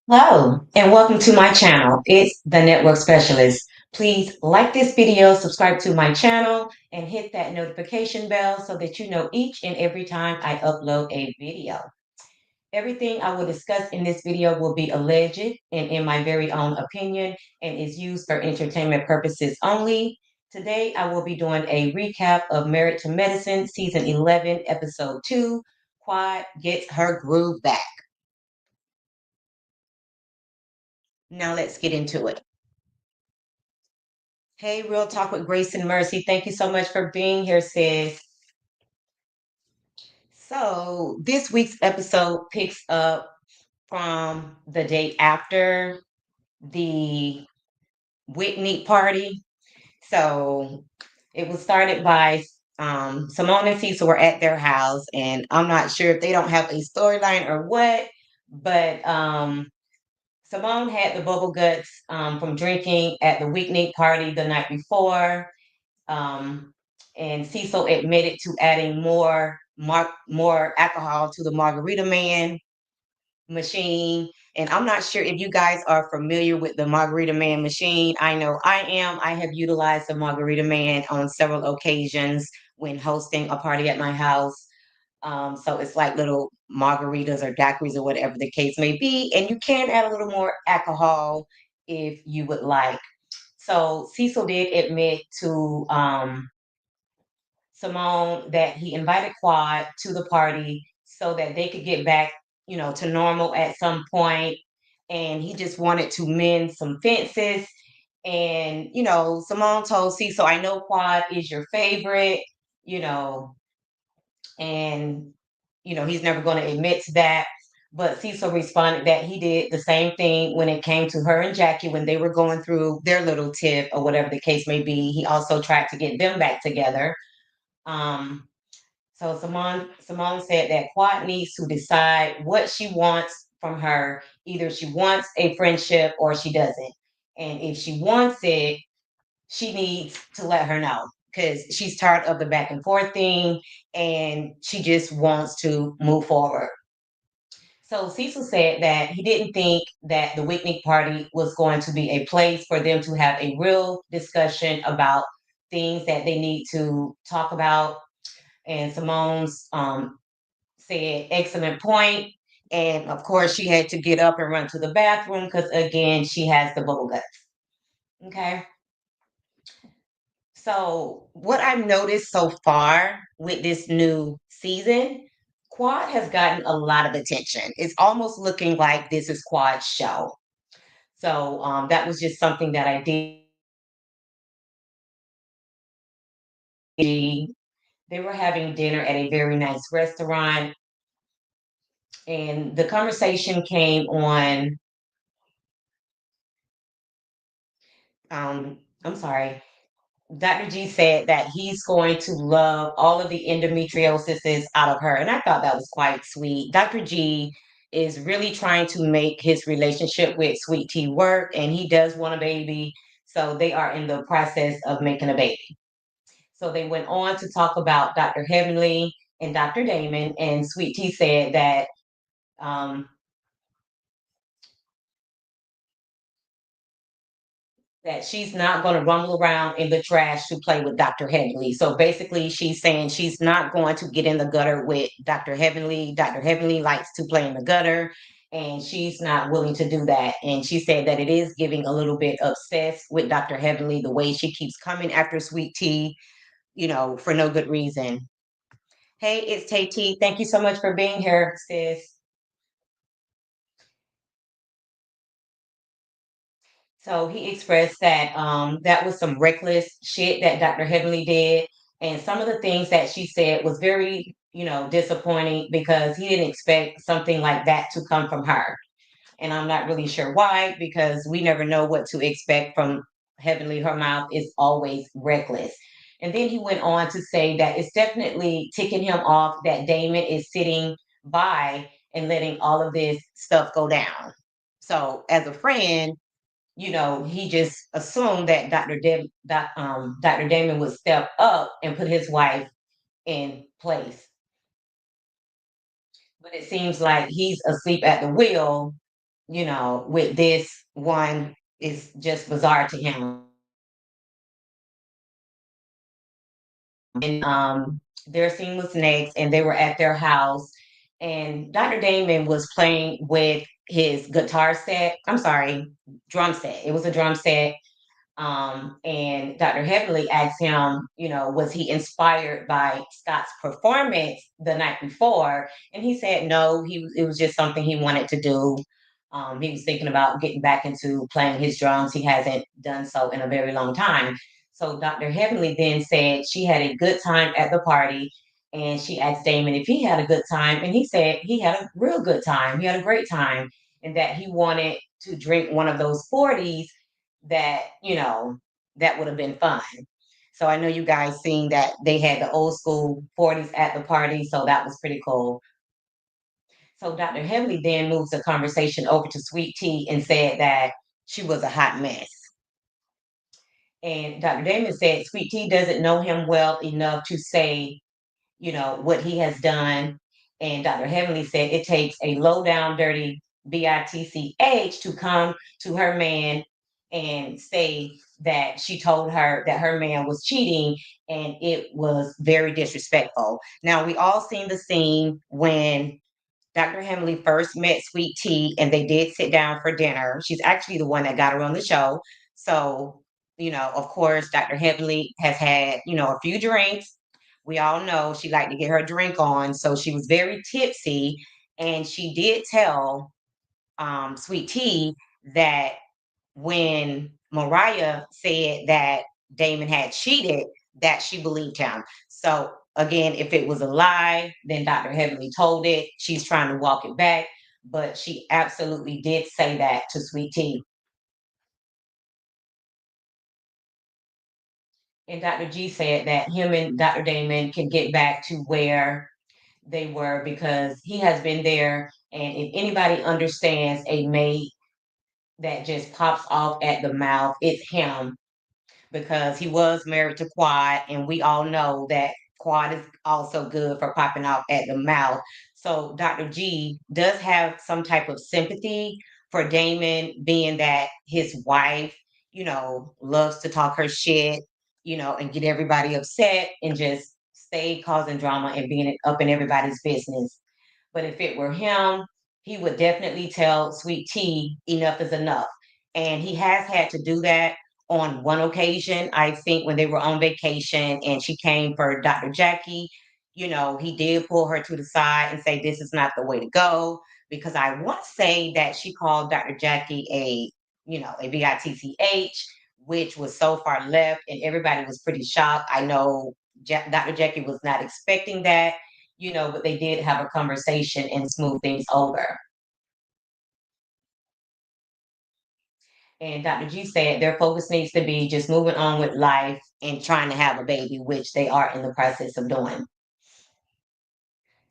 Hello, and welcome to my channel. It's the Network Specialist. Please like this video, subscribe to my channel, and hit that notification bell so that you know each and every time I upload a video. Everything I will discuss in this video will be alleged and in my very own opinion and is used for entertainment purposes only. Today, I will be doing a recap of Married to Medicine, Season 11, Episode 2, Quad Gets Her Groove Back. Now let's get into it. Hey, Real Talk with Grace and Mercy. Thank you so much for being here, sis. So, this week's episode picks up from the day after the Whitney party. So, it was started by Simone and Cecil were at their house, and I'm not sure if they don't have a storyline or what, but Simone had the bubble guts from drinking at the Whitney party the night before. Um, and Cecil admitted to adding more alcohol to the Margarita Man machine. And I'm not sure if you guys are familiar with the Margarita Man machine. I know I am. I have utilized the Margarita Man on several occasions when hosting a party at my house. So it's like little margaritas or daiquiris or whatever the case may be. And you can add a little more alcohol if you would like. So Cecil did admit to Simone that he invited Quad to the party so that they could get back, to normal at some point. And he just wanted to mend some fences. And, Simone told Cecil, I know Quad is your favorite, you know, and, he's never going to admit to that. But Cecil responded that he did the same thing when it came to her and Jackie when they were going through their little tip or whatever the case may be. He also tried to get them back together. Um, so Simone said that Quad needs to decide what she wants from her. Either she wants a friendship or she doesn't. And if she wants it, she needs to let her know because she's tired of the back and forth thing and she just wants to move forward. So Cecil said that he didn't think that the Whitney party was going to be a place for them to have a real discussion about things that they need to talk about. And Simone's said, excellent point. And of course, she had to get up and run to the bathroom because, again, she has the bubble guts. Okay. So, what I've noticed so far with this new season, Quad has gotten a lot of attention. It's almost looking like this is Quad's show. So, that was just something that I did. They were having dinner at a very nice restaurant, and the conversation came on. I'm sorry. Dr. G said that he's going to love all of the endometriosis out of her. And I thought that was quite sweet. Dr. G is really trying to make his relationship with Sweet Tea work, and he does want a baby. So they are in the process of making a baby. So they went on to talk about Dr. Heavenly and Dr. Damon, and Sweet Tea said that um, she's not going to rumble around in the trash to play with Dr. Heavenly. So basically, she's saying she's not going to get in the gutter with Dr. Heavenly. Dr. Heavenly likes to play in the gutter, and she's not willing to do that. And she said that it is giving a little bit obsessed with Dr. Heavenly, the way she keeps coming after Sweet Tea, for no good reason. Hey, it's Tay T. Thank you so much for being here, sis. So he expressed that that was some reckless shit that Dr. Heavenly did. And some of the things that she said was very, disappointing because he didn't expect something like that to come from her. And I'm not really sure why, because we never know what to expect from Heavenly. Her mouth is always reckless. And then he went on to say that it's definitely ticking him off that Damon is sitting by and letting all of this stuff go down. So, as a friend, he just assumed that Dr. Damon would step up and put his wife in place. But it seems like he's asleep at the wheel with this one is just bizarre to him. And their scene was next, and they were at their house, and Dr. Damon was playing with his guitar set. I'm sorry, drum set. It was a drum set. And Dr. Heavenly asked him, was he inspired by Scott's performance the night before? And he said no, it was just something he wanted to do. He was thinking about getting back into playing his drums. He hasn't done so in a very long time. So Dr. Heavenly then said she had a good time at the party, and she asked Damon if he had a good time, and he said he had a real good time. He had a great time, and that he wanted to drink one of those 40s that that would have been fun. So I know you guys seen that they had the old school 40s at the party, so that was pretty cool. So Dr. Heavily then moves the conversation over to Sweet Tea and said that she was a hot mess. And Dr. Damon said Sweet Tea doesn't know him well enough to say, what he has done. And Dr. Heavenly said it takes a low down, dirty bitch to come to her man and say that she told her that her man was cheating, and it was very disrespectful. Now we all seen the scene when Dr. Hemley first met Sweet Tea and they did sit down for dinner. She's actually the one that got her on the show. So, of course, Dr. Hemley has had, a few drinks. We all know she liked to get her drink on. So she was very tipsy. And she did tell Sweet Tea that when Mariah said that Damon had cheated, that she believed him. So again, if it was a lie, then Dr. Heavenly told it. She's trying to walk it back, but she absolutely did say that to Sweet Tea. And Dr. G said that him and Dr. Damon can get back to where they were because he has been there. And if anybody understands a mate that just pops off at the mouth, it's him, because he was married to Quad, and we all know that Quad is also good for popping off at the mouth. So Dr. G does have some type of sympathy for Damon, being that his wife, loves to talk her shit, and get everybody upset and just stay causing drama and being up in everybody's business. But if it were him, he would definitely tell Sweet Tea enough is enough. And he has had to do that on one occasion, I think when they were on vacation and she came for Dr. Jackie. He did pull her to the side and say, this is not the way to go. Because I want to say that she called Dr. Jackie a bitch, which was so far left, and everybody was pretty shocked. I know Dr. Jackie was not expecting that, but they did have a conversation and smooth things over. And Dr. G said their focus needs to be just moving on with life and trying to have a baby, which they are in the process of doing.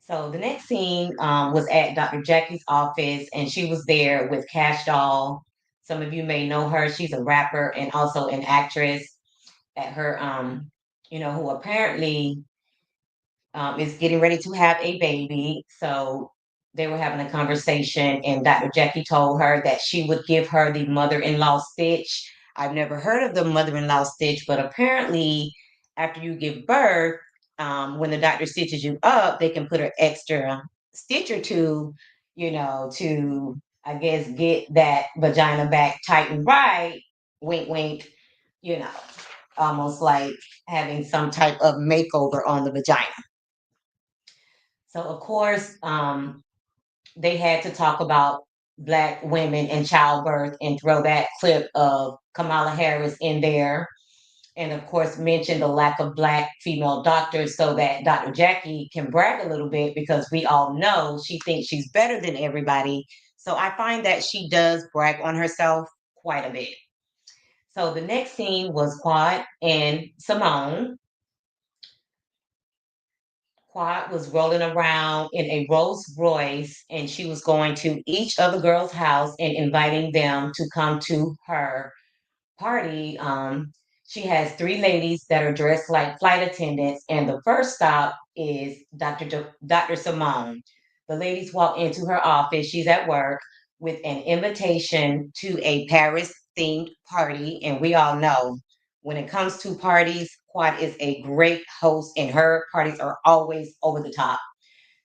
So the next scene was at Dr. Jackie's office, and she was there with Cash Doll. Some of you may know her. She's a rapper and also an actress at her, who apparently is getting ready to have a baby. So they were having a conversation, and Dr. Jackie told her that she would give her the mother in law stitch. I've never heard of the mother in law stitch, but apparently, after you give birth, when the doctor stitches you up, they can put an extra stitch or two, to, I guess, get that vagina back tight and right. Wink, wink, you know, almost like having some type of makeover on the vagina. So of course, they had to talk about Black women and childbirth and throw that clip of Kamala Harris in there. And of course, mention the lack of Black female doctors so that Dr. Jackie can brag a little bit, because we all know she thinks she's better than everybody. So I find that she does brag on herself quite a bit. So the next scene was Quad and Simone. Quad was rolling around in a Rolls Royce, and she was going to each of the girls' house and inviting them to come to her party. She has three ladies that are dressed like flight attendants, and the first stop is Dr. Simone. The ladies walk into her office. She's at work. with an invitation to a Paris themed party. And we all know when it comes to parties, Quad is a great host, and her parties are always over the top.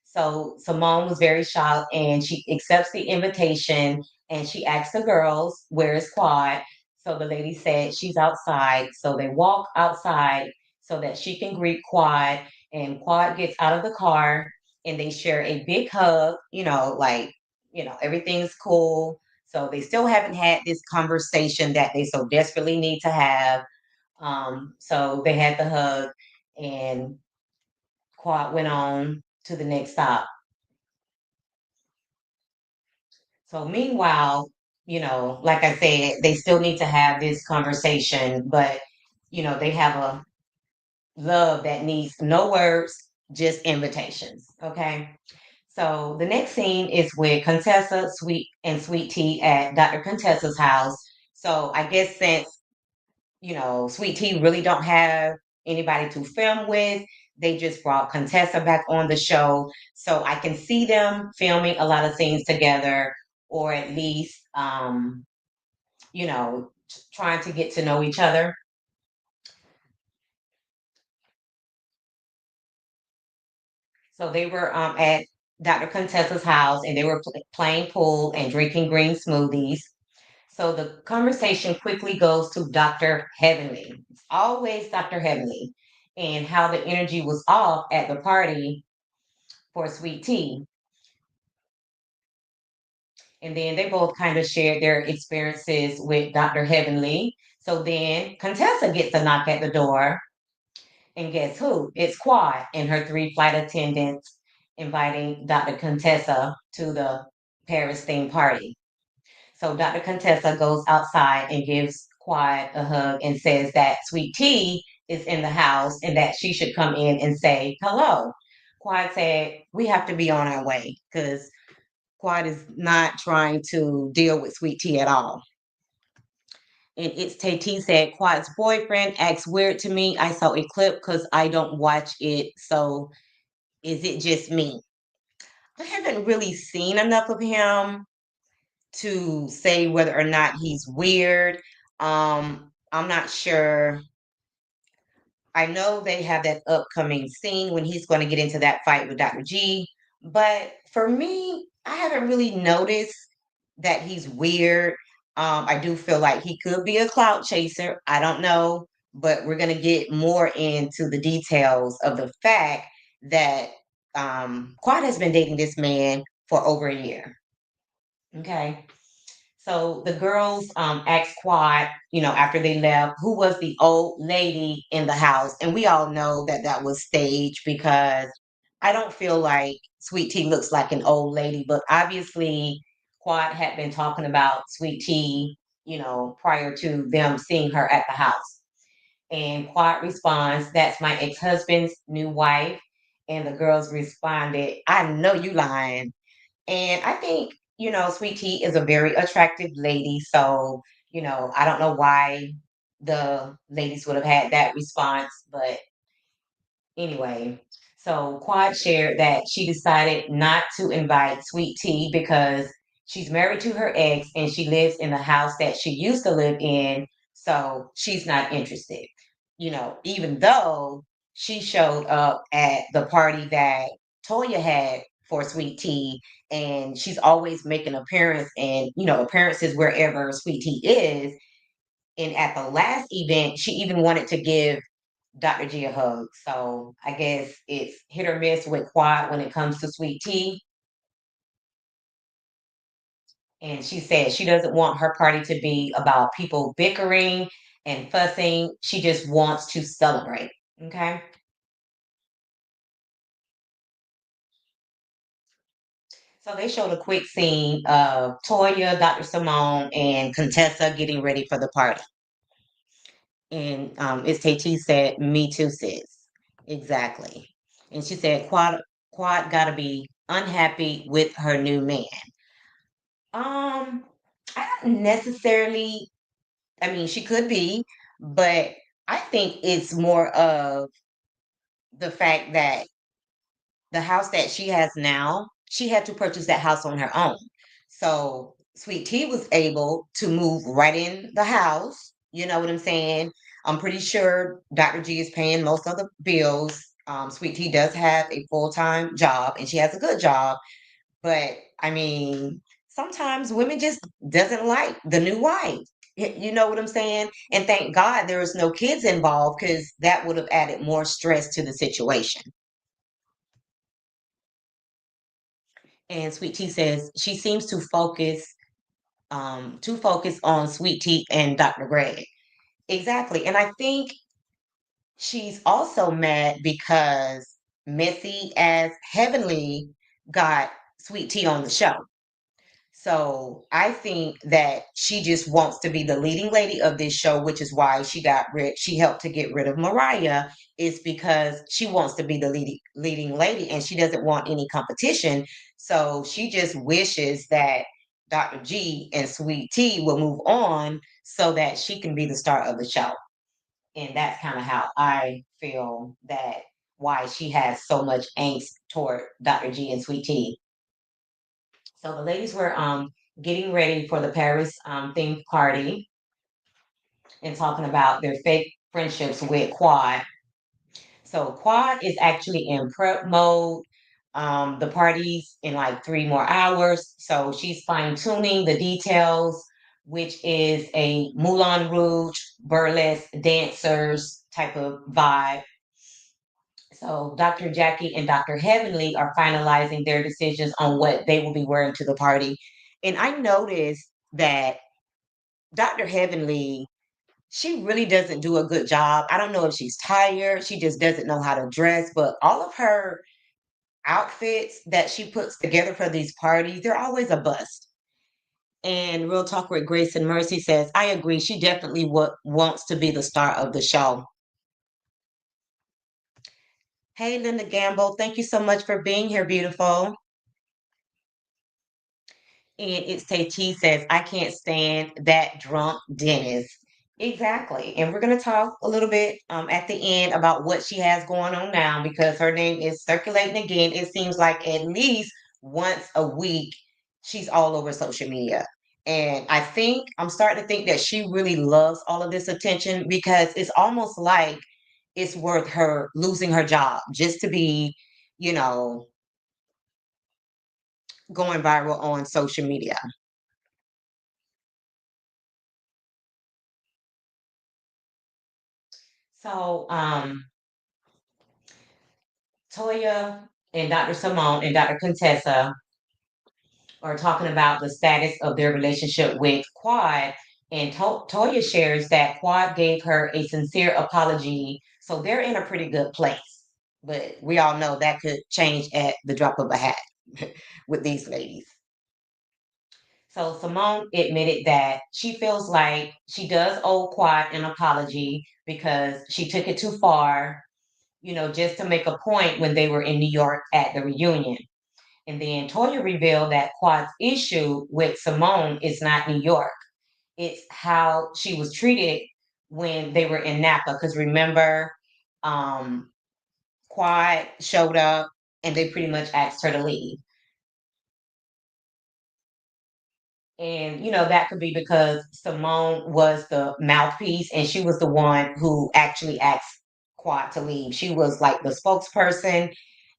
So Simone was very shocked and she accepts the invitation and she asks the girls, "Where's Quad?" So the lady said she's outside. So they walk outside so that she can greet Quad. And Quad gets out of the car and they share a big hug, everything's cool. So they still haven't had this conversation that they so desperately need to have. So they had the hug and Quad went on to the next stop. So meanwhile, like I said, they still need to have this conversation, but they have a love that needs no words, just invitations. Okay. So the next scene is with Contessa, Sweet and Sweet Tea at Dr. Contessa's house. So I guess since Sweet Tea really don't have anybody to film with, they just brought Contessa back on the show. So I can see them filming a lot of scenes together, or at least, trying to get to know each other. So they were at Dr. Contessa's house and they were playing pool and drinking green smoothies. So the conversation quickly goes to Dr. Heavenly. It's always Dr. Heavenly and how the energy was off at the party for Sweet Tea. And then they both kind of shared their experiences with Dr. Heavenly. So then Contessa gets a knock at the door. And guess who? It's Quad and her three flight attendants inviting Dr. Contessa to the Paris theme party. So Dr. Contessa goes outside and gives Quad a hug and says that Sweet Tea is in the house and that she should come in and say hello. Quad said, "We have to be on our way," because Quad is not trying to deal with Sweet Tea at all. And it's Tt said, "Quad's boyfriend acts weird to me. I saw a clip because I don't watch it. So is it just me?" I haven't really seen enough of him to say whether or not he's weird. I'm not sure. I know they have that upcoming scene when he's going to get into that fight with Dr. G. But for me, I haven't really noticed that he's weird. I do feel like he could be a clout chaser. I don't know, but we're going to get more into the details of the fact that Quad has been dating this man for over a year. Okay. So the girls asked Quad, after they left, who was the old lady in the house. And we all know that that was staged because I don't feel like Sweet Tea looks like an old lady, but obviously Quad had been talking about Sweet Tea, prior to them seeing her at the house. And Quad responds, "That's my ex-husband's new wife." And the girls responded, "I know you lying." And I think, Sweet Tea is a very attractive lady. So, I don't know why the ladies would have had that response. But anyway, so Quad shared that she decided not to invite Sweet Tea because she's married to her ex and she lives in the house that she used to live in. So she's not interested, even though she showed up at the party that Toya had for Sweet Tea, and she's always making appearance and appearances wherever Sweet Tea is. And at the last event, she even wanted to give Dr. G a hug. So I guess it's hit or miss with Quad when it comes to Sweet Tea. And she said she doesn't want her party to be about people bickering and fussing. She just wants to celebrate. Okay. So they showed a quick scene of Toya, Dr. Simone, and Contessa getting ready for the party. And it's Tt said, "Me too, sis." Exactly. And she said, Quad gotta be unhappy with her new man. I don't necessarily, I mean, she could be, but I think it's more of the fact that the house that she has now, she had to purchase that house on her own. So Sweet Tea was able to move right in the house. You know what I'm saying? I'm pretty sure Dr. G is paying most of the bills. Sweet Tea does have a full-time job and she has a good job. But I mean, sometimes women just doesn't like the new wife. You know what I'm saying? And thank God there was no kids involved because that would have added more stress to the situation. And Sweet Tea says she seems to focus on Sweet Tea and Dr. Greg. Exactly. And I think she's also mad because Missy as Heavenly got Sweet Tea on the show. So I think that she just wants to be the leading lady of this show, which is why she helped to get rid of Mariah, is because she wants to be the leading lady and she doesn't want any competition. So she just wishes that Dr. G and Sweet Tea will move on so that she can be the star of the show. And that's kind of how I feel that why she has so much angst toward Dr. G and Sweet Tea. So the ladies were getting ready for the Paris themed party and talking about their fake friendships with Quad. So Quad is actually in prep mode. The party's in like 3 more hours. So she's fine tuning the details, which is a Moulin Rouge burlesque dancers type of vibe. So Dr. Jackie and Dr. Heavenly are finalizing their decisions on what they will be wearing to the party. And I noticed that Dr. Heavenly, she really doesn't do a good job. I don't know if she's tired, she just doesn't know how to dress, but all of her outfits that she puts together for these parties, they're always a bust. And Real Talk with Grace and Mercy says, I agree. She definitely wants to be the star of the show. Hey, Linda Gamble, thank you so much for being here, beautiful. And it's T says, I can't stand that drunk Dennis. Exactly. And we're going to talk a little bit at the end about what she has going on now because her name is circulating again. It seems like at least once a week, she's all over social media. And I think I'm starting to think that she really loves all of this attention because it's almost like it's worth her losing her job just to be, you know, going viral on social media. So, Toya and Dr. Simone and Dr. Contessa are talking about the status of their relationship with Quad. And Toya shares that Quad gave her a sincere apology. So they're in a pretty good place. But we all know that could change at the drop of a hat with these ladies. So Simone admitted that she feels like she does owe Quad an apology because she took it too far, just to make a point when they were in New York at the reunion. And then Toya revealed that Quad's issue with Simone is not New York. It's how she was treated when they were in Napa. Because remember, um, Quad showed up and they pretty much asked her to leave. And, that could be because Simone was the mouthpiece and she was the one who actually asked Quad to leave. She was like the spokesperson.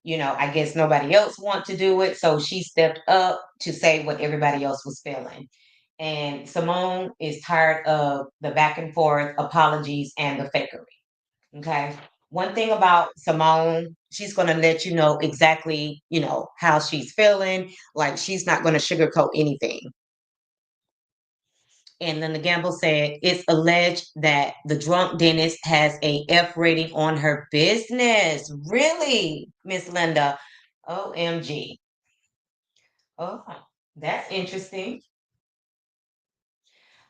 I guess nobody else wanted to do it. So she stepped up to say what everybody else was feeling. And Simone is tired of the back and forth apologies and the fakery. Okay. One thing about Simone, she's going to let you know exactly, how she's feeling. Like she's not going to sugarcoat anything. And then the Gamble said it's alleged that the drunk dentist has a F rating on her business. Really, Miss Linda? OMG. Oh, that's interesting.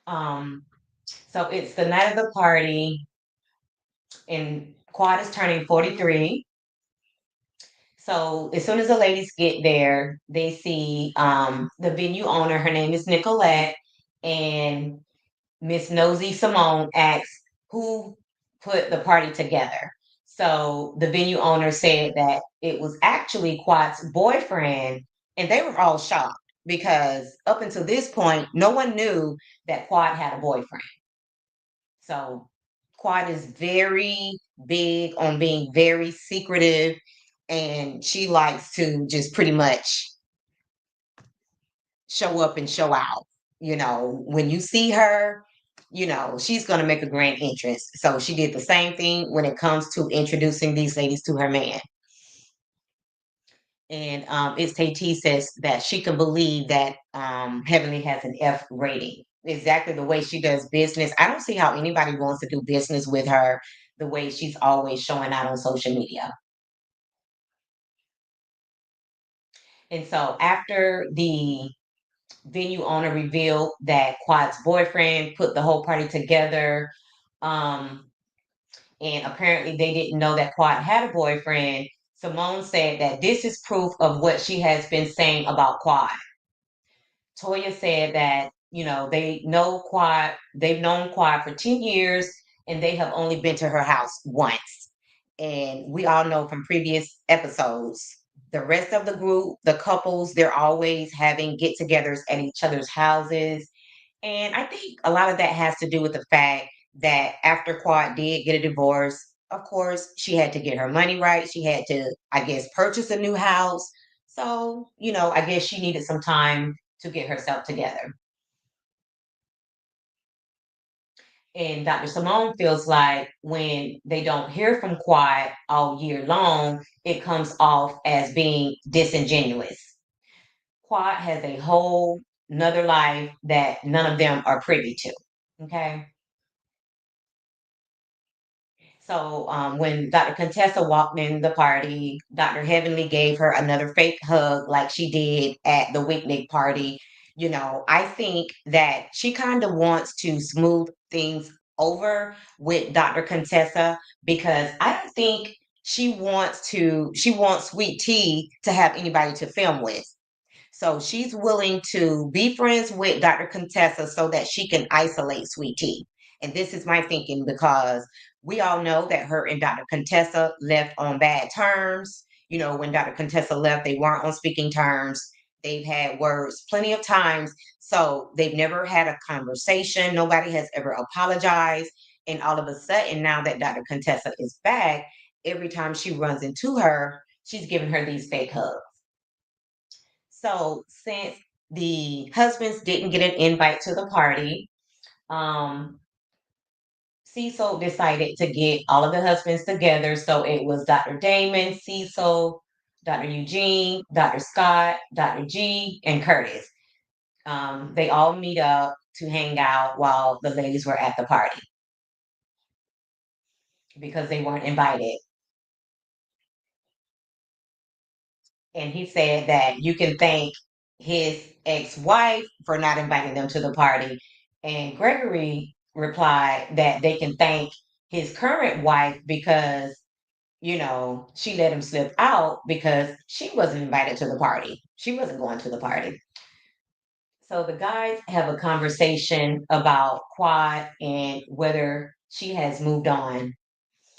Um, so it's the night of the party, and Quad is turning 43. So as soon as the ladies get there, they see the venue owner. Her name is Nicolette, and Miss Nosy Simone asks who put the party together. So the venue owner said that it was actually Quad's boyfriend, and they were all shocked. because up until this point, no one knew that Quad had a boyfriend. So Quad is very big on being very secretive, and she likes to just pretty much show up and show out. When you see her, she's going to make a grand entrance. So she did the same thing when it comes to introducing these ladies to her man. And it's KT says that she can believe that Heavenly has an F rating. Exactly the way she does business. I don't see how anybody wants to do business with her the way she's always showing out on social media. And so after the venue owner revealed that Quad's boyfriend put the whole party together, um, and apparently they didn't know that Quad had a boyfriend, Simone said that this is proof of what she has been saying about Quad. Toya said that, they've known Quad for 10 years and they have only been to her house once. And we all know from previous episodes, the rest of the group, the couples, they're always having get togethers at each other's houses. And I think a lot of that has to do with the fact that after Quad did get a divorce, of course, she had to get her money right. She had to, I guess, purchase a new house. So, I guess she needed some time to get herself together. And Dr. Simone feels like when they don't hear from Quad all year long, it comes off as being disingenuous. Quad has a whole another life that none of them are privy to. Okay. So when Dr. Contessa walked in the party, Dr. Heavenly gave her another fake hug like she did at the Wicknick party. I think that she kind of wants to smooth things over with Dr. Contessa because I don't think she wants Sweet Tea to have anybody to film with. So she's willing to be friends with Dr. Contessa so that she can isolate Sweet Tea. And this is my thinking because we all know that her and Dr. Contessa left on bad terms. When Dr. Contessa left, they weren't on speaking terms. They've had words plenty of times. So they've never had a conversation. Nobody has ever apologized. And all of a sudden, now that Dr. Contessa is back, every time she runs into her, she's giving her these fake hugs. So since the husbands didn't get an invite to the party, um, Cecil decided to get all of the husbands together. So it was Dr. Damon, Cecil, Dr. Eugene, Dr. Scott, Dr. G, and Curtis. They all meet up to hang out while the ladies were at the party because they weren't invited. And he said that you can thank his ex-wife for not inviting them to the party. And Gregory replied that they can thank his current wife because, she let him slip out because she wasn't invited to the party. She wasn't going to the party. So the guys have a conversation about Quad and whether she has moved on,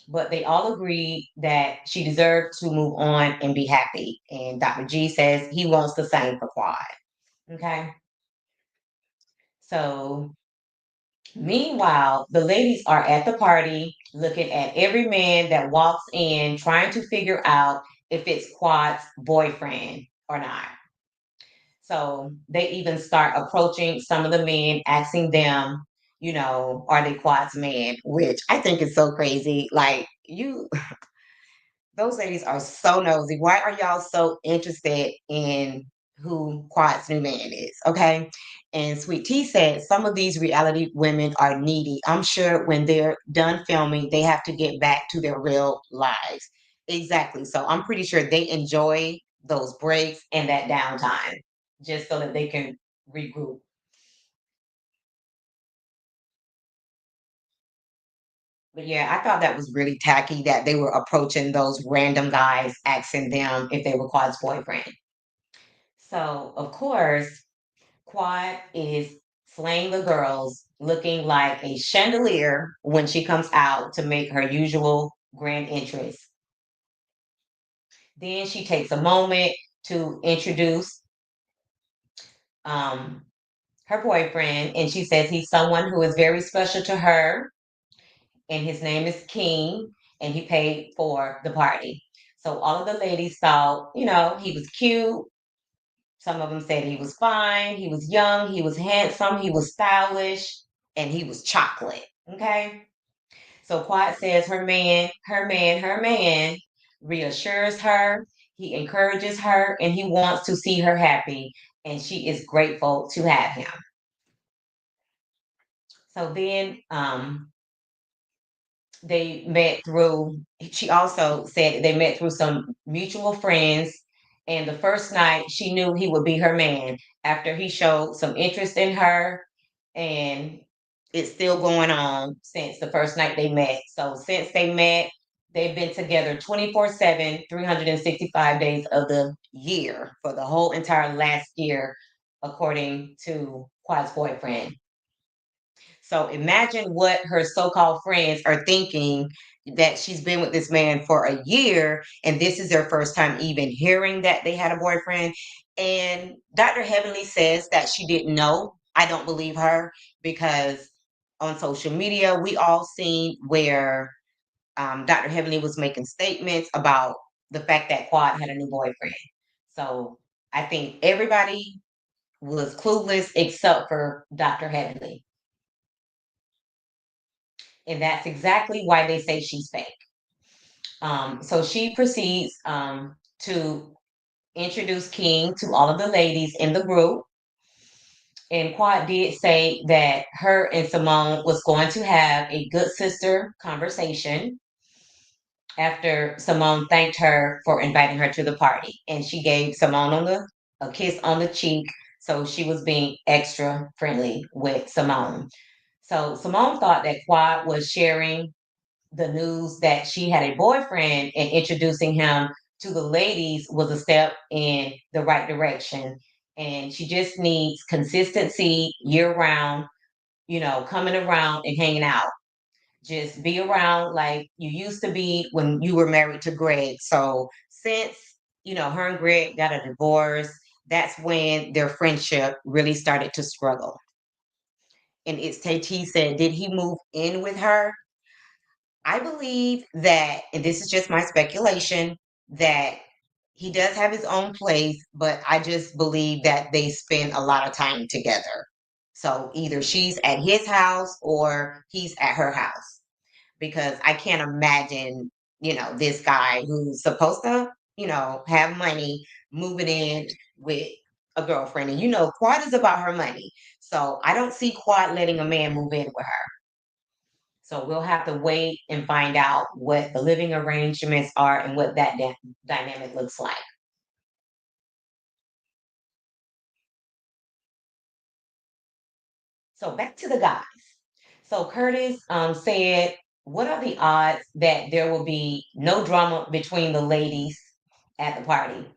but they all agree that she deserved to move on and be happy. And Dr. G says he wants the same for Quad. Okay. So meanwhile, the ladies are at the party looking at every man that walks in, trying to figure out if it's Quad's boyfriend or not. So they even start approaching some of the men, asking them, are they Quad's man? Which I think is so crazy. Like, those ladies are so nosy. Why are y'all so interested in who Quad's new man is? Okay. And Sweet Tea said some of these reality women are needy. I'm sure when they're done filming, they have to get back to their real lives. Exactly. So I'm pretty sure they enjoy those breaks and that downtime just so that they can regroup. But yeah, I thought that was really tacky that they were approaching those random guys, asking them if they were Quad's boyfriend. So, of course, Quad is slaying the girls, looking like a chandelier when she comes out to make her usual grand entrance. Then she takes a moment to introduce um, her boyfriend, and she says he's someone who is very special to her, and his name is King, and he paid for the party. So all of the ladies thought, he was cute. Some of them said he was fine, he was young, he was handsome, he was stylish, and he was chocolate. Okay. So Quad says her man reassures her, he encourages her, and he wants to see her happy. And she is grateful to have him. So then they met through, she also said they met through some mutual friends. And the first night, she knew he would be her man after he showed some interest in her. And it's still going on since the first night they met. So since they met, they've been together 24/7, 365 days of the year for the whole entire last year, according to Quad's boyfriend. So imagine what her so-called friends are thinking, that she's been with this man for a year and this is their first time even hearing that they had a boyfriend. And Dr. Heavenly says that she didn't know. I don't believe her, because on social media we all seen where Dr. Heavenly was making statements about the fact that Quad had a new boyfriend. So I think everybody was clueless except for Dr. Heavenly. And that's exactly why they say she's fake. So she proceeds to introduce King to all of the ladies in the group. And Quad did say that her and Simone was going to have a good sister conversation after Simone thanked her for inviting her to the party. And she gave Simone a kiss on the cheek. So she was being extra friendly with Simone. So Simone thought that Quad was sharing the news that she had a boyfriend and introducing him to the ladies was a step in the right direction. And she just needs consistency year round, coming around and hanging out. Just be around like you used to be when you were married to Greg. So since, her and Greg got a divorce, that's when their friendship really started to struggle. And it's Tate said, did he move in with her? I believe that, and this is just my speculation, that he does have his own place, but I just believe that they spend a lot of time together. So either she's at his house or he's at her house, because I can't imagine, this guy who's supposed to, have money moving in with a girlfriend. And Quad is about her money. So I don't see Quad letting a man move in with her. So we'll have to wait and find out what the living arrangements are and what that dynamic looks like. So back to the guys. So Curtis said, what are the odds that there will be no drama between the ladies at the party?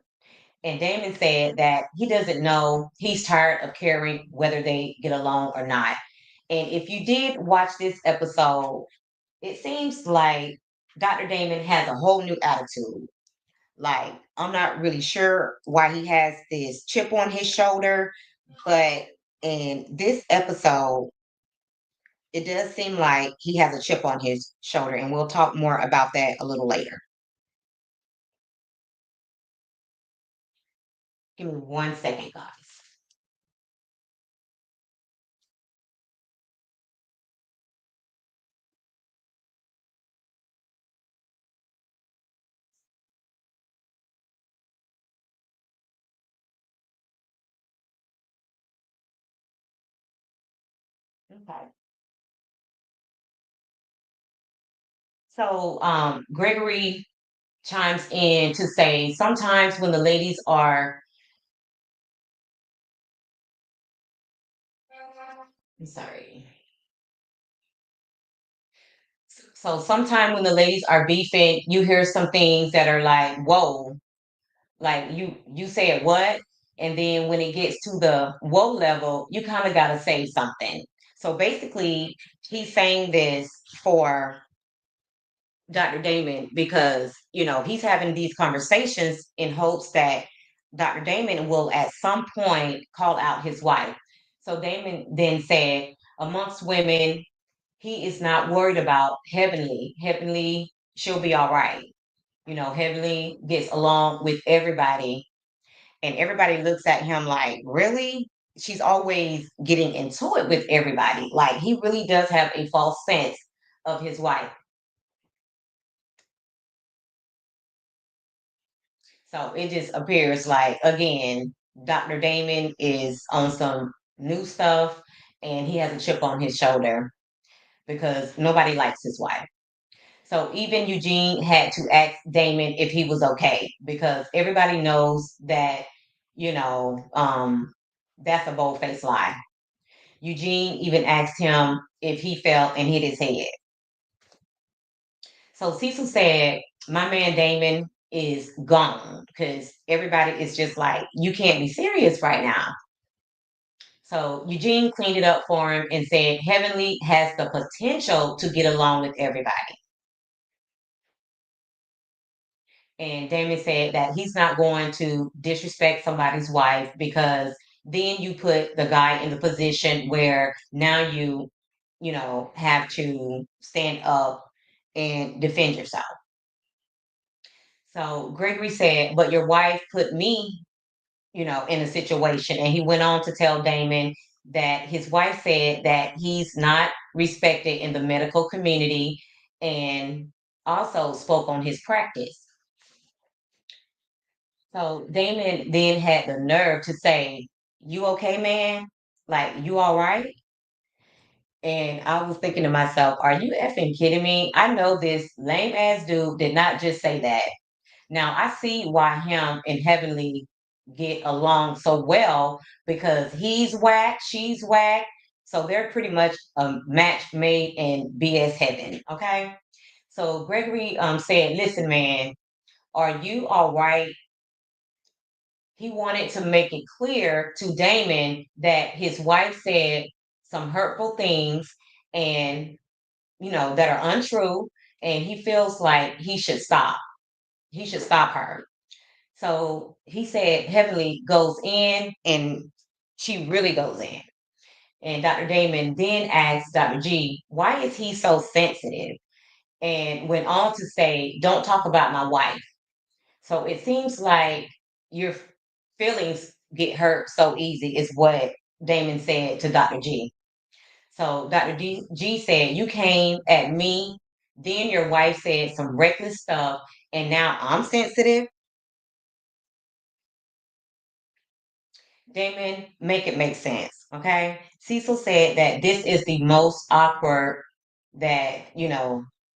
And Damon said that he doesn't know. He's tired of caring whether they get along or not. And if you did watch this episode, it seems like Dr. Damon has a whole new attitude. Like, I'm not really sure why he has this chip on his shoulder, but in this episode, it does seem like he has a chip on his shoulder, and we'll talk more about that a little later. Give me 1 second, guys. Okay. So, Gregory chimes in to say sometimes when the ladies are, I'm sorry. So, sometime when the ladies are beefing, you hear some things that are like, whoa, like you said what? And then when it gets to the whoa level, you kind of got to say something. So basically, he's saying this for Dr. Damon because, he's having these conversations in hopes that Dr. Damon will at some point call out his wife. So Damon then said, amongst women, he is not worried about Heavenly. Heavenly, she'll be all right. Heavenly gets along with everybody, and everybody looks at him like, really? She's always getting into it with everybody. Like, he really does have a false sense of his wife. So it just appears like, again, Dr. Damon is on some new stuff and he has a chip on his shoulder because nobody likes his wife. So even Eugene had to ask Damon if he was okay because everybody knows that, you know, um, that's a bold faced lie. Eugene even asked him if he fell and hit his head. So Cecil said, my man Damon is gone because everybody is just like, you can't be serious right now. So Eugene cleaned it up for him and said, Heavenly has the potential to get along with everybody. And Damon said that he's not going to disrespect somebody's wife because then you put the guy in the position where now you have to stand up and defend yourself. So Gregory said, but your wife put me, in a situation. And he went on to tell Damon that his wife said that he's not respected in the medical community and also spoke on his practice. So Damon then had the nerve to say, you okay, man? Like, you all right? And I was thinking to myself, are you effing kidding me? I know this lame ass dude did not just say that. Now I see why him and Heavenly get along so well because he's whack, she's whack. So they're pretty much a match made in BS heaven. Okay. So Gregory said, listen, man, are you all right? He wanted to make it clear to Damon that his wife said some hurtful things and, that are untrue. And he feels like he should stop. He should stop her. So he said Heavenly goes in and she really goes in. And Dr. Damon then asked Dr. G, why is he so sensitive? And went on to say, don't talk about my wife. So it seems like your feelings get hurt so easy, is what Damon said to Dr. G. So G said, you came at me, then your wife said some reckless stuff, and now I'm sensitive. Damon, make it make sense. Okay. Cecil said that this is the most awkward that,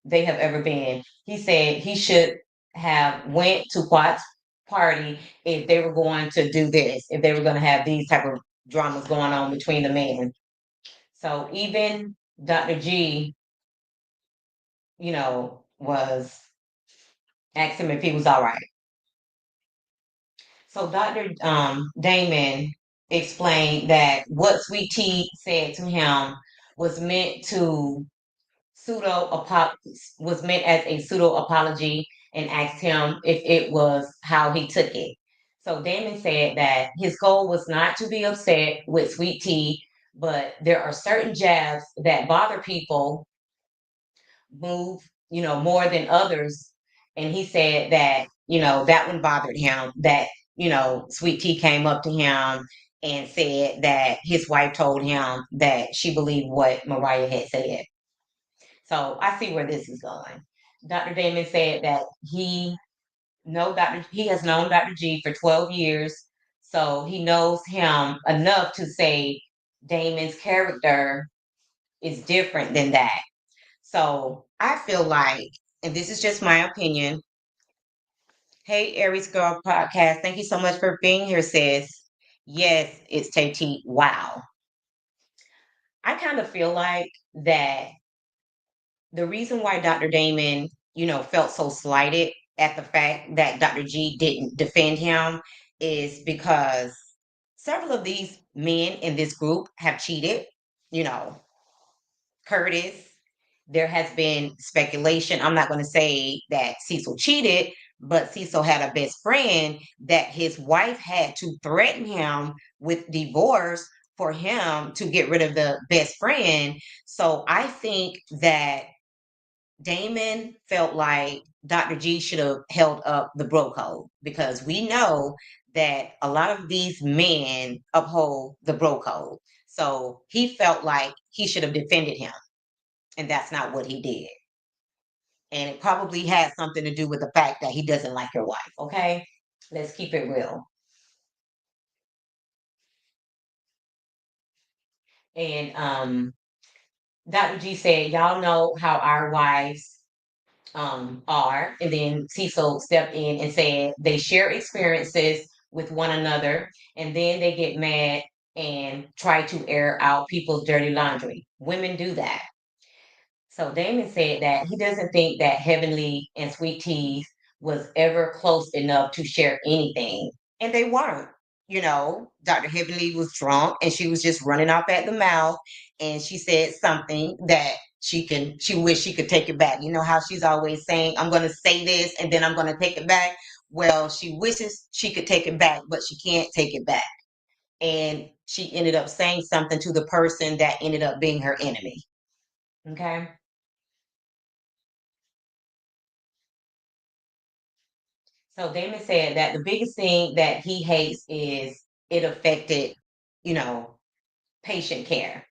they have ever been. He said he should have went to Quat's party if they were going to do this, if they were going to have these type of dramas going on between the men. So even Dr. G, was asked him if he was all right. So Dr. Damon explained that what Sweet Tea said to him was meant to was meant as a pseudo apology and asked him if it was how he took it. So Damon said that his goal was not to be upset with Sweet Tea, but there are certain jabs that bother people move, more than others. And he said that, that one bothered him, that, Sweet Tea came up to him and said that his wife told him that she believed what Mariah had said. So I see where this is going. Dr. Damon said that he has known Dr. G for 12 years. So he knows him enough to say Damon's character is different than that. So I feel like, and this is just my opinion. Hey, Aries Girl Podcast. Thank you so much for being here, sis. Yes, it's Tate. Wow. I kind of feel like that the reason why Dr. Damon, felt so slighted at the fact that Dr. G didn't defend him is because several of these men in this group have cheated. You know, Curtis, there has been speculation. I'm not going to say that Cecil cheated, But Cecil had a best friend that his wife had to threaten him with divorce for him to get rid of the best friend. So I think that Damon felt like Dr. G should have held up the bro code because we know that a lot of these men uphold the bro code. So he felt like he should have defended him, and that's not what he did. And it probably has something to do with the fact that he doesn't like your wife. Okay, let's keep it real. And Dr. G said, "Y'all know how our wives are." And then Cecil stepped in and said they share experiences with one another, and then they get mad and try to air out people's dirty laundry. Women do that. So Damon said that he doesn't think that Heavenly and Sweet Teas was ever close enough to share anything. And they weren't. You know, Dr. Heavenly was drunk and she was just running off at the mouth, and she said something that she wished she could take it back. You know how she's always saying, I'm gonna say this and then I'm gonna take it back. Well, she wishes she could take it back, but she can't take it back. And she ended up saying something to the person that ended up being her enemy. Okay. So Damon said that the biggest thing that he hates is it affected, you know, patient care.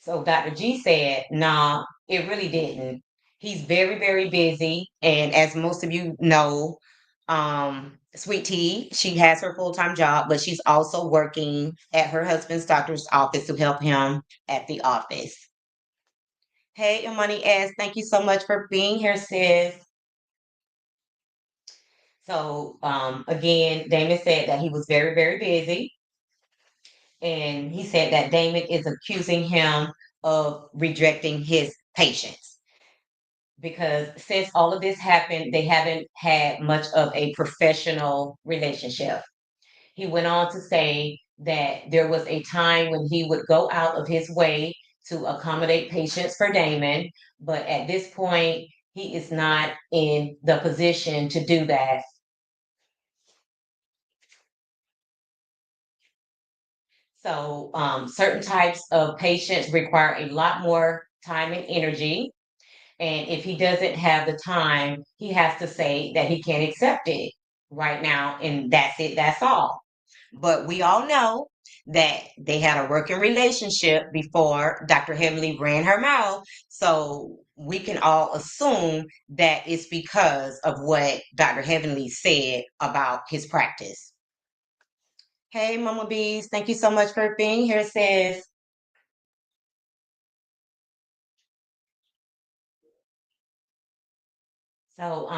So Dr. G said, nah, it really didn't. He's very, very busy. And as most of you know, Sweet Tea, she has her full-time job, but she's also working at her husband's doctor's office to help him at the office. Hey, Imani S, thank you so much for being here, sis. So again, Damon said that he was very, very busy. And he said that Damon is accusing him of rejecting his patients because since all of this happened, they haven't had much of a professional relationship. He went on to say that there was a time when he would go out of his way to accommodate patients for Damon, but at this point, he is not in the position to do that. So, certain types of patients require a lot more time and energy. And if he doesn't have the time, he has to say that he can't accept it right now. And that's it, that's all. But we all know that they had a working relationship before Dr. Heavenly ran her mouth. So we can all assume that it's because of what Dr. Heavenly said about his practice. Hey, Mama Bees, thank you so much for being here, sis. So,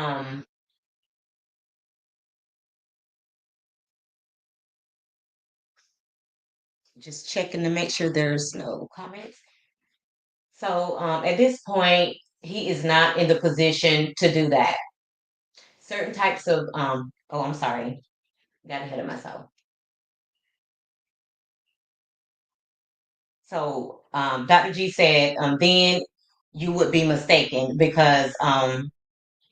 just checking to make sure there's no comments. So, at this point, he is not in the position to do that. Certain types of, oh, I'm sorry, got ahead of myself. So, Dr. G said, then you would be mistaken because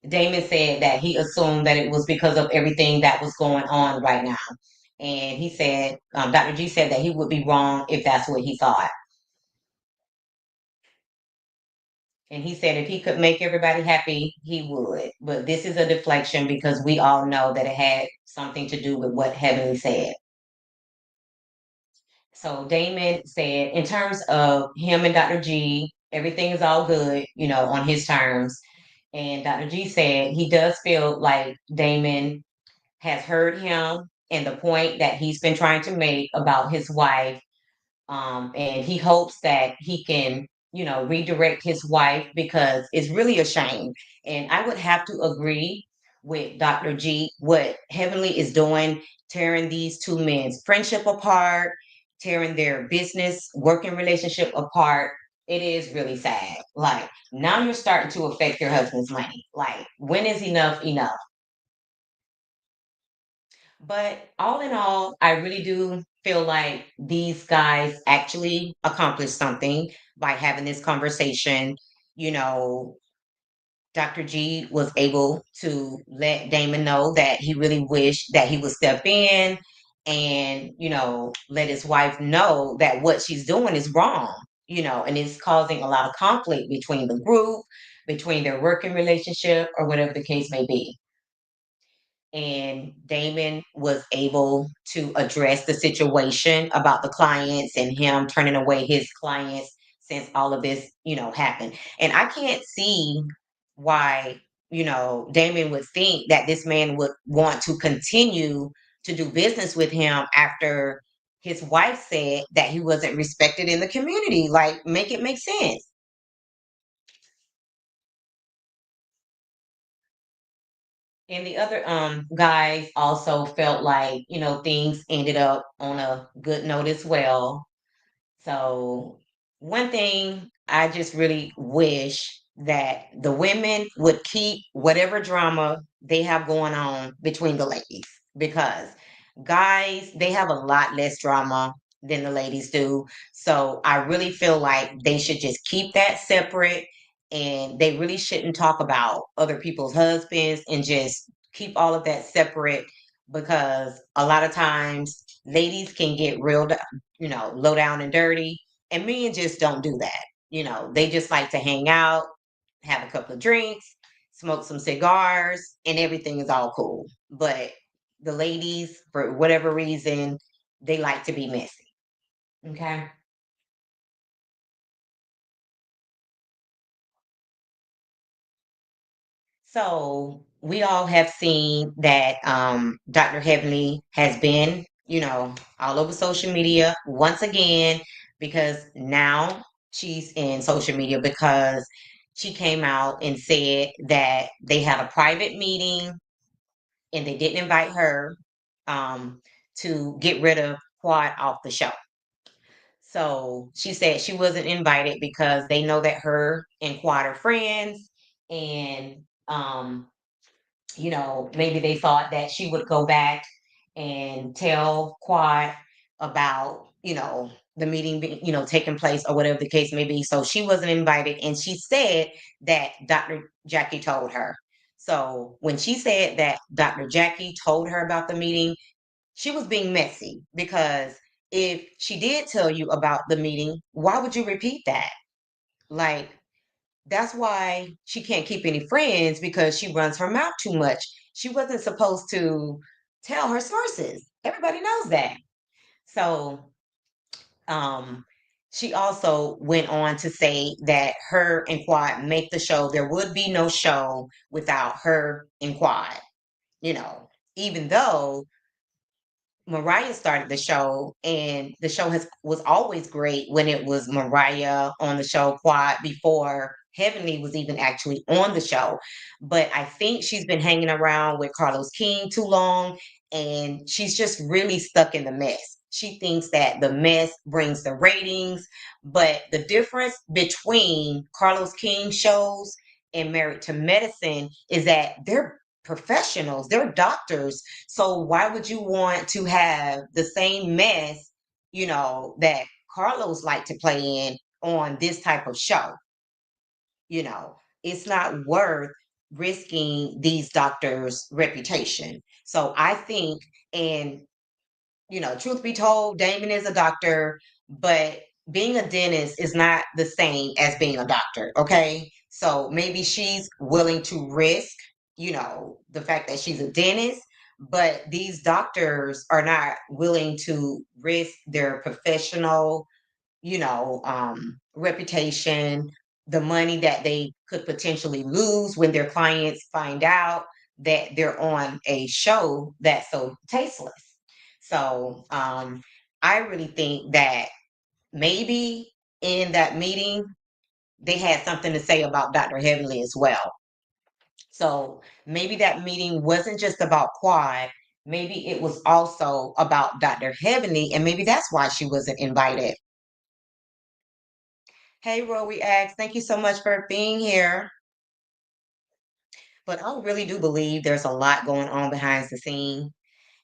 Damon said that he assumed that it was because of everything that was going on right now. And he said, Dr. G said that he would be wrong if that's what he thought. And he said if he could make everybody happy, he would. But this is a deflection because we all know that it had something to do with what Heavenly said. So Damon said, in terms of him and Dr. G, everything is all good, you know, on his terms. And Dr. G said he does feel like Damon has heard him and the point that he's been trying to make about his wife, and he hopes that he can, you know, redirect his wife because it's really a shame. And I would have to agree with Dr. G what Heavenly is doing, tearing these two men's friendship apart, tearing their business working relationship apart. It is really sad. Like now you're starting to affect your husband's money. Like when is enough enough? But all in all, I really do feel like these guys actually accomplished something by having this conversation. You know, Dr. G was able to let Damon know that he really wished that he would step in and, let his wife know that what she's doing is wrong, and it's causing a lot of conflict between the group, between their working relationship, or whatever the case may be. And Damon was able to address the situation about the clients and him turning away his clients since all of this, happened. And I can't see why, Damon would think that this man would want to continue to do business with him after his wife said that he wasn't respected in the community. Like, make it make sense. And the other guys also felt like, things ended up on a good note as well. So one thing I just really wish that the women would keep whatever drama they have going on between the ladies, because guys, they have a lot less drama than the ladies do. So I really feel like they should just keep that separate, and they really shouldn't talk about other people's husbands, and just keep all of that separate, because a lot of times ladies can get real low down and dirty. And men just don't do that. They just like to hang out, have a couple of drinks, smoke some cigars, and everything is all cool. But the ladies, for whatever reason, they like to be messy. Okay. So we all have seen that Dr. Heavenly has been, all over social media once again, because now she's in social media because she came out and said that they had a private meeting and they didn't invite her um, to get rid of Quad off the show. So she said she wasn't invited because they know that her and Quad are friends, and maybe they thought that she would go back and tell Quad about, the meeting, taking place, or whatever the case may be. So she wasn't invited. And she said that Dr. Jackie told her. So when she said that Dr. Jackie told her about the meeting, she was being messy, because if she did tell you about the meeting, why would you repeat that? Like, that's why she can't keep any friends, because she runs her mouth too much. She wasn't supposed to tell her sources. Everybody knows that. So, um, she also went on to say that her and Quad make the show. There would be no show without her and Quad, you know, even though Mariah started the show, and the show has was always great when it was Mariah on the show Quad, before Heavenly was even actually on the show. But I think she's been hanging around with Carlos King too long, and she's just really stuck in the mess. She thinks that the mess brings the ratings, but the difference between Carlos King shows and Married to Medicine is that they're professionals, they're doctors. So why would you want to have the same mess, that Carlos liked to play in on this type of show? It's not worth risking these doctors' reputation. So I think, and truth be told, Damon is a doctor, but being a dentist is not the same as being a doctor. Okay. So maybe she's willing to risk, the fact that she's a dentist, but these doctors are not willing to risk their professional, reputation, the money that they could potentially lose when their clients find out that they're on a show that's so tasteless. So I really think that maybe in that meeting, they had something to say about Dr. Heavenly as well. So maybe that meeting wasn't just about Quad. Maybe it was also about Dr. Heavenly, and maybe that's why she wasn't invited. Hey, Rowie X, thank you so much for being here. But I really do believe there's a lot going on behind the scene.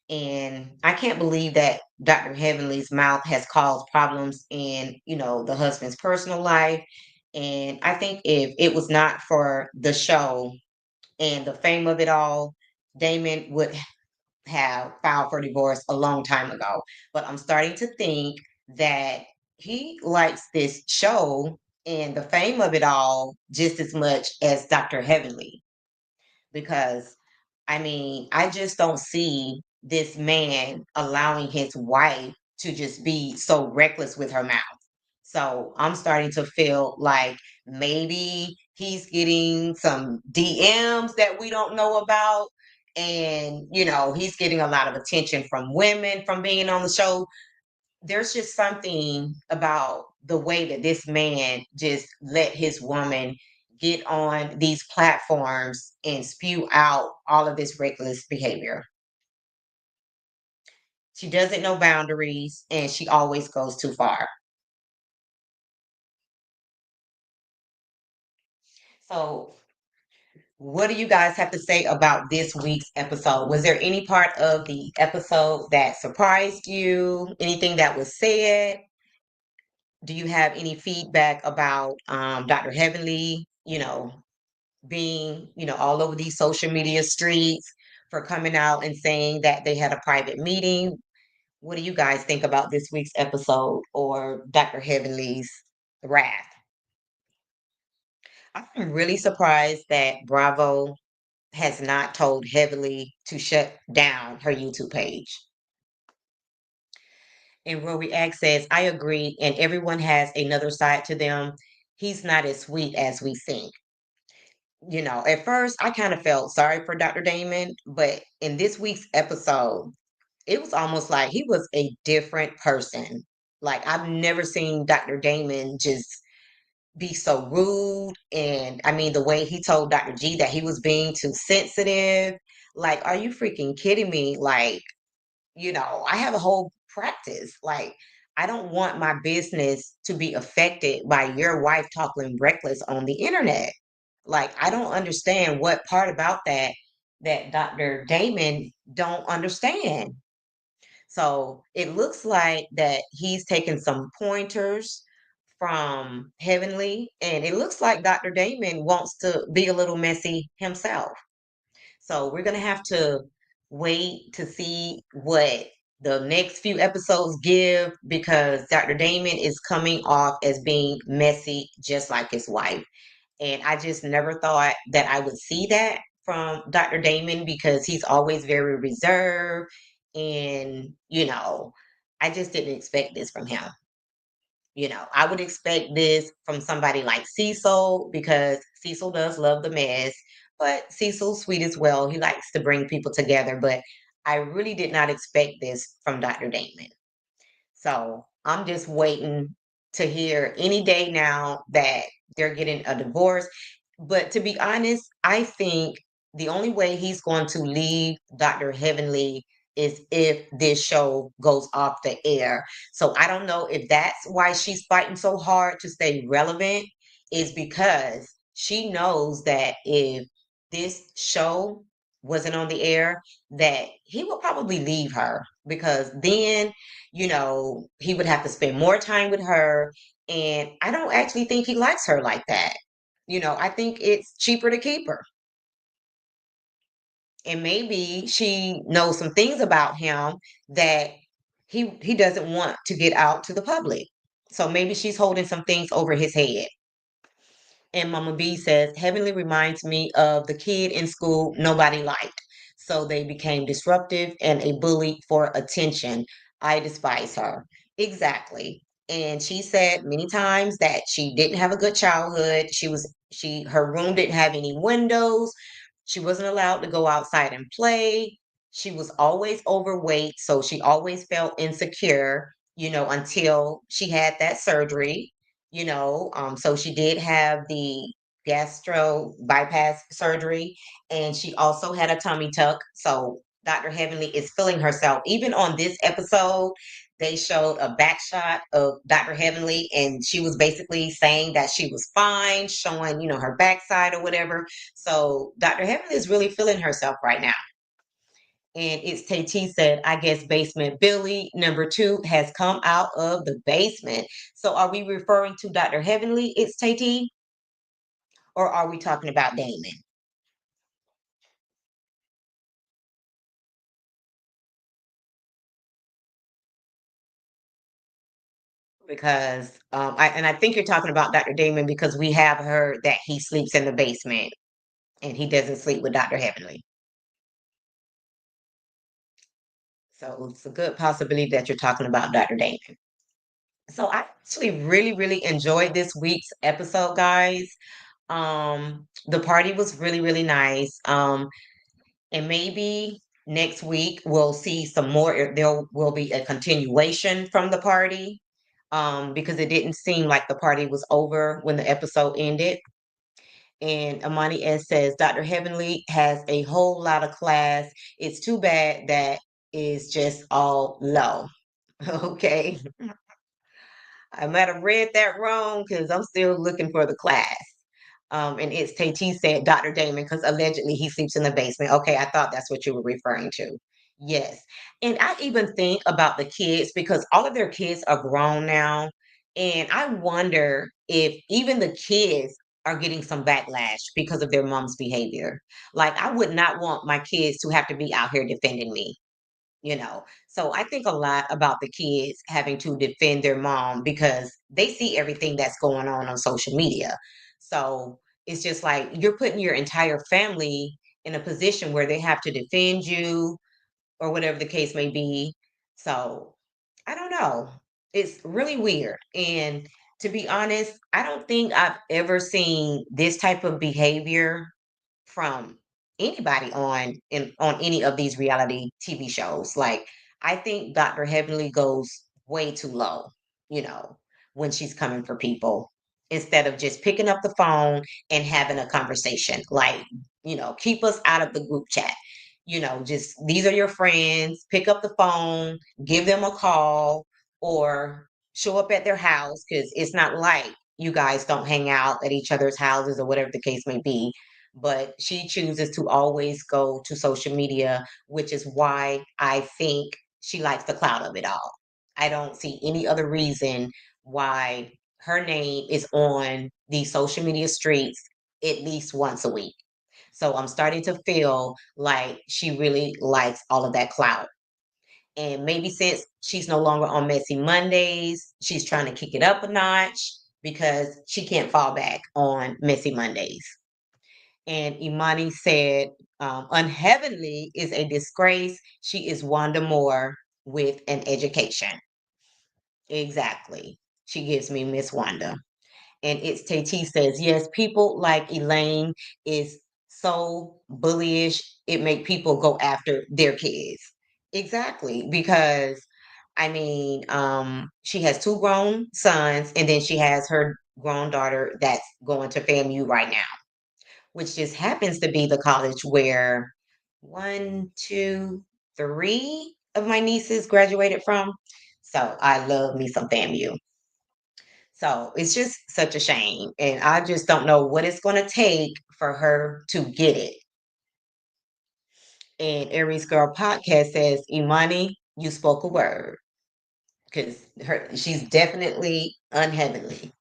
And I can't believe that Dr. Heavenly's mouth has caused problems in, the husband's personal life. And I think if it was not for the show and the fame of it all, Damon would have filed for divorce a long time ago. But I'm starting to think that he likes this show and the fame of it all just as much as Dr. Heavenly. Because, I mean, I just don't see this man allowing his wife to just be so reckless with her mouth. So I'm starting to feel like maybe he's getting some DMs that we don't know about. And, he's getting a lot of attention from women from being on the show. There's just something about the way that this man just let his woman get on these platforms and spew out all of this reckless behavior. She doesn't know boundaries and she always goes too far. So, what do you guys have to say about this week's episode? Was there any part of the episode that surprised you? Anything that was said? Do you have any feedback about Dr. Heavenly, being, all over these social media streets for coming out and saying that they had a private meeting? What do you guys think about this week's episode or Dr. Heavenly's wrath? I'm really surprised that Bravo has not told Heavenly to shut down her YouTube page. And Rory X says, I agree, and everyone has another side to them. He's not as sweet as we think. At first I kind of felt sorry for Dr. Damon, but in this week's episode, it was almost like he was a different person. Like I've never seen Dr. Damon just be so rude. And I mean, the way he told Dr. G that he was being too sensitive. Like, are you freaking kidding me? Like, I have a whole practice. Like, I don't want my business to be affected by your wife talking reckless on the internet. Like, I don't understand what part about that Dr. Damon don't understand. So it looks like that he's taken some pointers from Heavenly, and it looks like Dr. Damon wants to be a little messy himself. So we're gonna have to wait to see what the next few episodes give because Dr. Damon is coming off as being messy just like his wife. And I just never thought that I would see that from Dr. Damon because he's always very reserved. And, I just didn't expect this from him. I would expect this from somebody like Cecil because Cecil does love the mess, but Cecil's sweet as well. He likes to bring people together, but I really did not expect this from Dr. Damon. So I'm just waiting to hear any day now that they're getting a divorce. But to be honest, I think the only way he's going to leave Dr. Heavenly is if this show goes off the air. So I don't know if that's why she's fighting so hard to stay relevant, is because she knows that if this show wasn't on the air, that he would probably leave her because then he would have to spend more time with her. And I don't actually think he likes her like that. I think it's cheaper to keep her. And maybe she knows some things about him that he doesn't want to get out to the public. So maybe she's holding some things over his head. And Mama B says, Heavenly reminds me of the kid in school nobody liked. So they became disruptive and a bully for attention. I despise her. Exactly. And she said many times that she didn't have a good childhood. Her room didn't have any windows. She wasn't allowed to go outside and play. She was always overweight, so she always felt insecure, until she had that surgery. So she did have the gastro bypass surgery, and she also had a tummy tuck. So Dr. Heavenly is feeling herself. Even on this episode, they showed a back shot of Dr. Heavenly, and she was basically saying that she was fine, showing, her backside or whatever. So Dr. Heavenly is really feeling herself right now. And it's Tay said, I guess basement Billy number two has come out of the basement. So are we referring to Dr. Heavenly? It's Tay, or are we talking about Damon? Because I think you're talking about Dr. Damon because we have heard that he sleeps in the basement and he doesn't sleep with Dr. Heavenly. So it's a good possibility that you're talking about Dr. Damon. So I actually really enjoyed this week's episode, guys. The party was really nice. And maybe next week we'll see some more. There will be a continuation from the party. Because it didn't seem like the party was over when the episode ended. And Amani S says Dr. Heavenly has a whole lot of class. It's too bad that is just all low. Okay. I might have read that wrong because I'm still looking for the class. And it's Tay said Dr. Damon because allegedly he sleeps in the basement. Okay, I thought that's what you were referring to. Yes. And I even think about the kids because all of their kids are grown now. And I wonder if even the kids are getting some backlash because of their mom's behavior. Like, I would not want my kids to have to be out here defending me, you know. So I think a lot about the kids having to defend their mom because they see everything that's going on social media. So it's just like you're putting your entire family in a position where they have to defend you or whatever the case may be. So I don't know. It's really weird. And to be honest, I don't think I've ever seen this type of behavior from anybody on any of these reality TV shows. Like, I think Dr. Heavenly goes way too low, you know, when she's coming for people instead of just picking up the phone and having a conversation. Like, keep us out of the group chat. Just these are your friends, pick up the phone, give them a call, or show up at their house because it's not like you guys don't hang out at each other's houses or whatever the case may be, but she chooses to always go to social media, which is why I think she likes the clout of it all. I don't see any other reason why her name is on the social media streets at least once a week. So I'm starting to feel like she really likes all of that clout. And maybe since she's no longer on Messy Mondays, she's trying to kick it up a notch because she can't fall back on Messy Mondays. And Imani said, unheavenly is a disgrace. She is Wanda Moore with an education. Exactly. She gives me Miss Wanda. And it's Tati says, yes, people like Elaine is so bullyish, it make people go after their kids. Exactly. Because I mean, she has two grown sons, and then she has her grown daughter that's going to FAMU right now, which just happens to be the college where one, two, three of my nieces graduated from. So I love me some FAMU. So it's just such a shame. And I just don't know what it's going to take for her to get it. And Aries Girl Podcast says, Imani, you spoke a word. Because she's definitely unheavenly.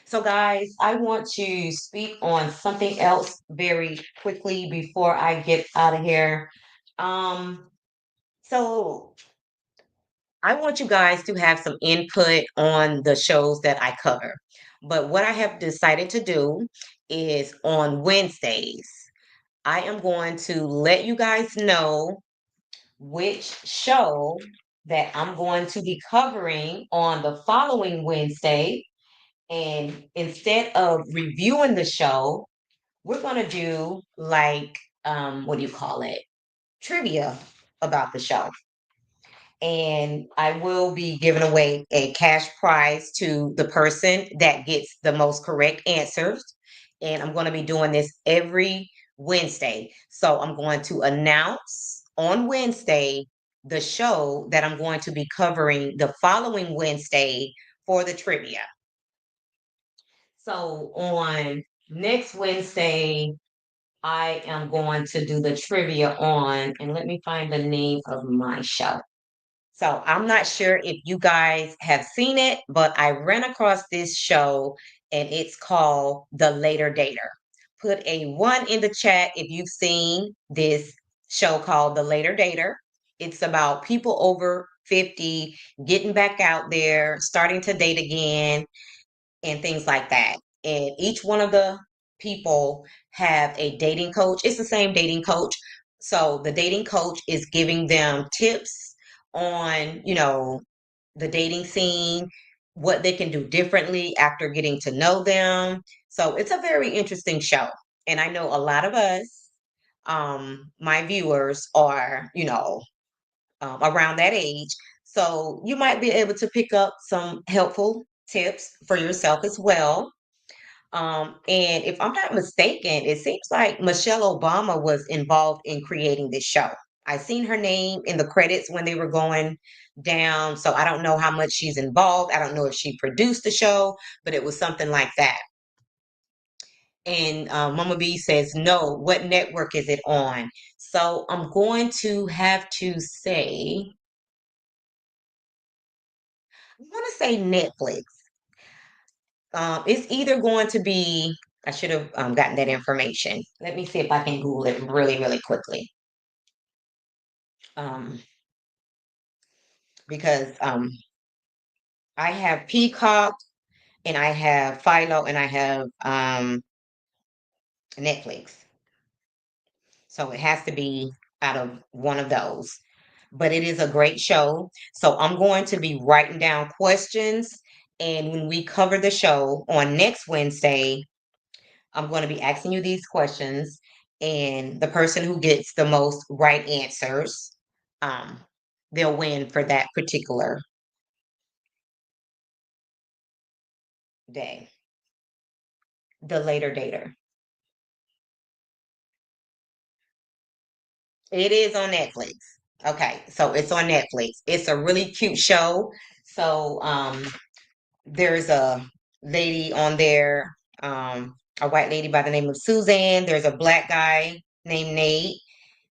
So, guys, I want to speak on something else very quickly before I get out of here. Um, so I want you guys to have some input on the shows that I cover. But what I have decided to do is on Wednesdays, I am going to let you guys know which show that I'm going to be covering on the following Wednesday. And instead of reviewing the show, we're going to do like, what do you call it? Trivia about the show. And I will be giving away a cash prize to the person that gets the most correct answers. And I'm going to be doing this every Wednesday. So I'm going to announce on Wednesday the show that I'm going to be covering the following Wednesday for the trivia. So on next Wednesday, I am going to do the trivia on, and let me find the name of my show. So I'm not sure if you guys have seen it, but I ran across this show and it's called The Later Dater. Put a one in the chat if you've seen this show called The Later Dater. It's about people over 50 getting back out there, starting to date again, and things like that. And each one of the people have a dating coach. It's the same dating coach. So the dating coach is giving them tips on, the dating scene, what they can do differently after getting to know them. So it's a very interesting show. And I know a lot of us, my viewers are, around that age. So you might be able to pick up some helpful tips for yourself as well. And if I'm not mistaken, it seems like Michelle Obama was involved in creating this show. I seen her name in the credits when they were going down. So I don't know how much she's involved. I don't know if she produced the show, but it was something like that. And Mama B says, no, what network is it on? So I'm going to have to say, I want to say Netflix. It's either going to be, I should have gotten that information. Let me see if I can Google it really, really quickly. Um, because I have Peacock and I have Philo and I have Netflix. So it has to be out of one of those. But it is a great show. So I'm going to be writing down questions. And when we cover the show on next Wednesday, I'm going to be asking you these questions, and the person who gets the most right answers, um, they'll win for that particular day. The Later Dater. It is on Netflix. Okay, so it's on Netflix. It's a really cute show. So there's a lady on there, a white lady by the name of Suzanne. There's a black guy named Nate.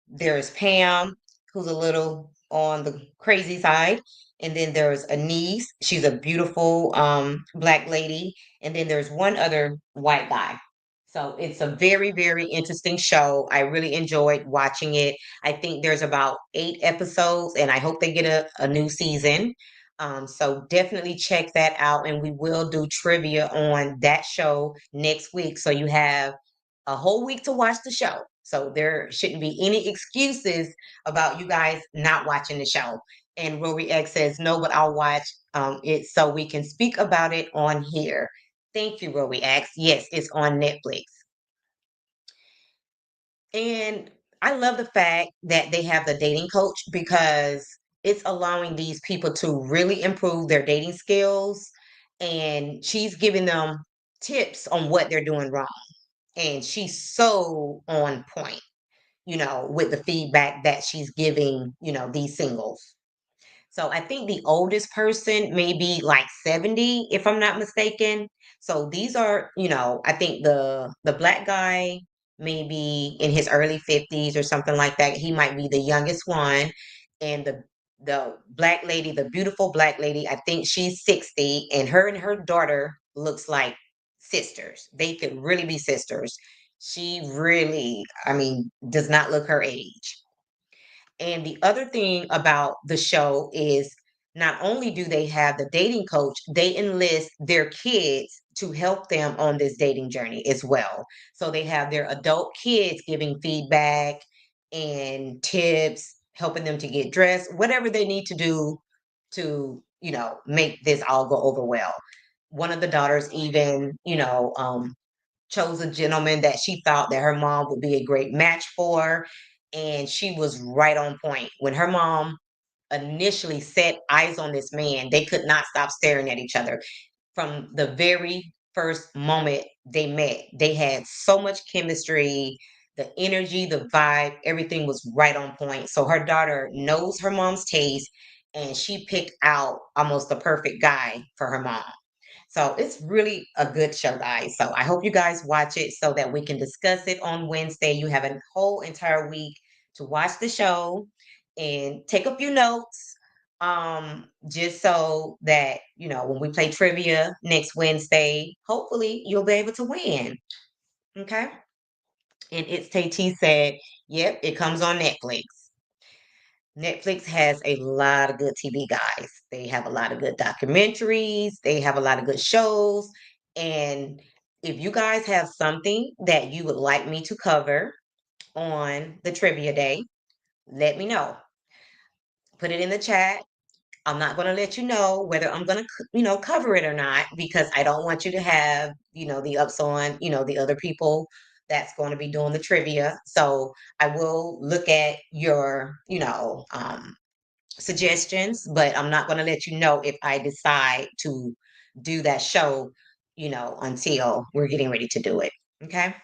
There's Pam, who's a little on the crazy side. And then there's Anise. She's a beautiful black lady. And then there's one other white guy. So it's a very, very interesting show. I really enjoyed watching it. I think there's about 8 episodes, and I hope they get a new season. So definitely check that out. And we will do trivia on that show next week. So you have a whole week to watch the show. So there shouldn't be any excuses about you guys not watching the show. And Rory X says, no, but I'll watch it so we can speak about it on here. Thank you, Rory X. Yes, it's on Netflix. And I love the fact that they have the dating coach because it's allowing these people to really improve their dating skills. And she's giving them tips on what they're doing wrong. And she's so on point, with the feedback that she's giving, these singles. So I think the oldest person may be like 70, if I'm not mistaken. So these are, I think the black guy may be in his early 50s or something like that. He might be the youngest one. And the black lady, the beautiful black lady, I think she's 60, and her daughter looks like sisters. They could really be sisters. She really, I mean, does not look her age. And the other thing about the show is not only do they have the dating coach, they enlist their kids to help them on this dating journey as well. So they have their adult kids giving feedback and tips, helping them to get dressed, whatever they need to do to, make this all go over well. One of the daughters even, chose a gentleman that she thought that her mom would be a great match for, and she was right on point. When her mom initially set eyes on this man, they could not stop staring at each other. From the very first moment they met, they had so much chemistry, the energy, the vibe, everything was right on point. So her daughter knows her mom's taste, and she picked out almost the perfect guy for her mom. So it's really a good show, guys. So I hope you guys watch it so that we can discuss it on Wednesday. You have a whole entire week to watch the show and take a few notes. Just so that, when we play trivia next Wednesday, hopefully you'll be able to win. Okay. And It's Tay said, yep, it comes on Netflix. Netflix has a lot of good TV, guys. They have a lot of good documentaries, they have a lot of good shows. And if you guys have something that you would like me to cover on the trivia day, let me know. Put it in the chat. I'm not going to let you know whether I'm going to, cover it or not, because I don't want you to have, the ups on, the other people that's going to be doing the trivia. So I will look at your, suggestions, but I'm not going to let you know if I decide to do that show, until we're getting ready to do it. Okay.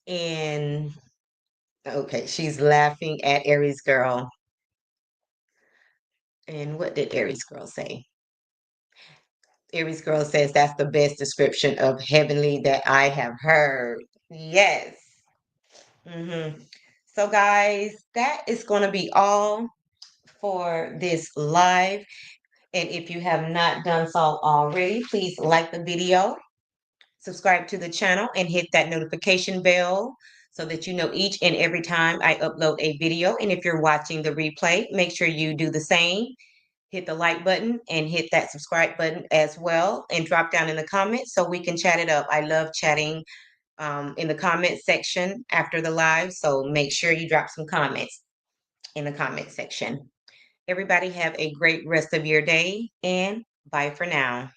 And okay, she's laughing at Aries Girl. And what did Aries Girl say? Aries Girl says that's the best description of heavenly that I have heard. Yes. So, guys, that is going to be all for this live. And if you have not done so already, please like the video, subscribe to the channel, and hit that notification bell so that you know each and every time I upload a video. And if you're watching the replay, make sure you do the same. Hit the like button and hit that subscribe button as well, and drop down in the comments so we can chat it up. I love chatting in the comment section after the live. So make sure you drop some comments in the comment section. Everybody have a great rest of your day, and bye for now.